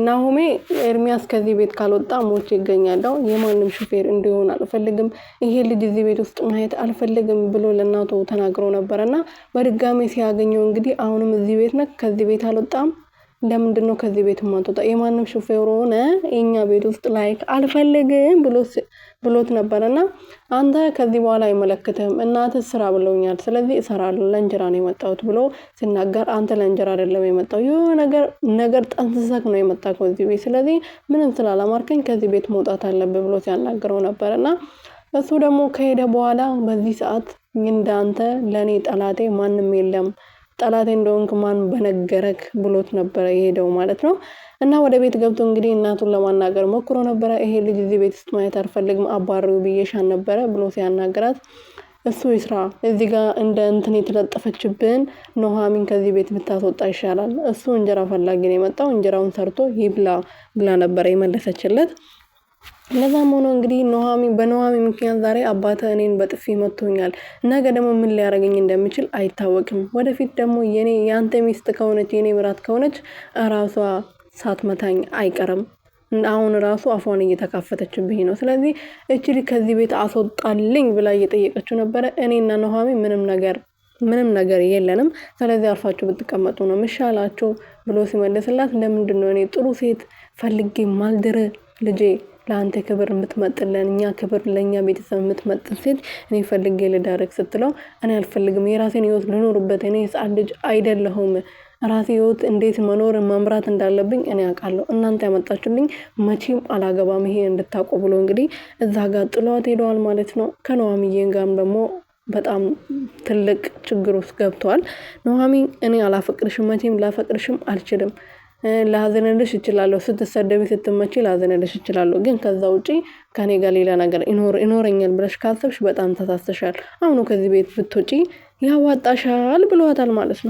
ናሆሜ ኤርሚያስ ከዚህ ቤት ካልወጣ ሞቼ እገኛለሁ፣ የማንም ሹፌር እንዲሆን አልፈልግም፣ ይሄ ልጅ እዚህ ቤት ውስጥ ማየት አልፈልግም ብሎ ለእናቱ ተናግሮ ነበርና በድጋሚ ሲያገኘው እንግዲህ አሁንም እዚህ ቤት ነህ፣ ከዚህ ቤት አልወጣም፣ ለምንድነው ከዚህ ቤት ማትወጣ? የማንም ሹፌር ሆነ የኛ ቤት ውስጥ ላይክ አልፈልግም ብሎት ነበርና አንተ ከዚህ በኋላ አይመለከትህም፣ እናትህ ስራ ብለውኛል፣ ስለዚህ እሰራለሁ፣ ለእንጀራ ነው የመጣሁት ብሎ ሲናገር አንተ ለእንጀራ አይደለም የመጣው የሆነ ነገር ጠንስሰህ ነው የመጣው ከዚህ ቤት፣ ስለዚህ ምንም ስላላማርከኝ ከዚህ ቤት መውጣት አለብህ ብሎ ሲያናግረው ነበርና እሱ ደግሞ ከሄደ በኋላ በዚህ ሰዓት እንዳንተ ለኔ ጠላቴ ማንም የለም፣ ጠላቴ እንደሆንክ ማን በነገረክ ብሎት ነበር የሄደው ማለት ነው። እና ወደ ቤት ገብቶ እንግዲህ እናቱን ለማናገር ሞክሮ ነበረ። ይሄ ልጅ እዚህ ቤት ውስጥ ማየት አልፈልግም፣ አባሪው ብዬሻል ነበረ ብሎ ሲያናገራት እሱ ይስራ፣ እዚህ ጋር እንደ እንትን የተለጠፈችብን ኑሃሚን ከዚህ ቤት ብታስወጣ ይሻላል፣ እሱ እንጀራ ፈላጊ ነው የመጣው፣ እንጀራውን ሰርቶ ይብላ ብላ ነበረ የመለሰችለት። ለዛም ሆኖ እንግዲህ በኑሃሚን ምክንያት ዛሬ አባቴ እኔን በጥፊ መቶኛል፣ ነገ ደግሞ ምን ሊያደርገኝ እንደሚችል አይታወቅም፣ ወደፊት ደግሞ ያንተ ሚስት ከሆነች የኔ ምራት ከሆነች ራሷ ሳትመታኝ አይቀርም፣ አሁን ራሱ አፏን እየተካፈተችብኝ ነው፣ ስለዚህ እቺ ልጅ ከዚህ ቤት አስወጣልኝ ብላ እየጠየቀችው ነበረ። እኔና ኑሃሚን ምንም ነገር የለንም፣ ስለዚህ አርፋችሁ ብትቀመጡ ነው የሚሻላችሁ ብሎ ሲመልስላት፣ ለምንድነው እኔ ጥሩ ሴት ፈልጌ ማልድር ልጄ ለአንተ ክብር የምትመጥለን እኛ ክብር ለኛ ቤተሰብ የምትመጥን ሴት እኔ ፈልጌ ልዳረግ ስትለው እኔ አልፈልግም፣ የራሴን ህይወት ልኖርበት፣ እኔ ህፃን ልጅ አይደለሁም፣ ራሴ ህይወት እንዴት መኖር መምራት እንዳለብኝ እኔ አውቃለሁ፣ እናንተ ያመጣችሁልኝ መቼም አላገባም፣ ይሄ እንድታውቁ ብሎ እንግዲህ እዛ ጋር ጥሏት ሄደዋል ማለት ነው። ከኑሃሚን ጋርም ደግሞ በጣም ትልቅ ችግር ውስጥ ገብቷል። ኑሃሚን እኔ አላፈቅርሽም፣ መቼም ላፈቅርሽም አልችልም፣ ላዘነልሽ እችላለሁ፣ ስትሰደቢ ስትመጪ ላዘነልሽ እችላለሁ፣ ግን ከዛ ውጪ ከኔ ጋር ሌላ ነገር ይኖረኛል ብለሽ ካሰብሽ በጣም ተሳስተሻል፣ አሁኑ ከዚህ ቤት ብትወጪ ያዋጣሻል ብሏታል ማለት ነው።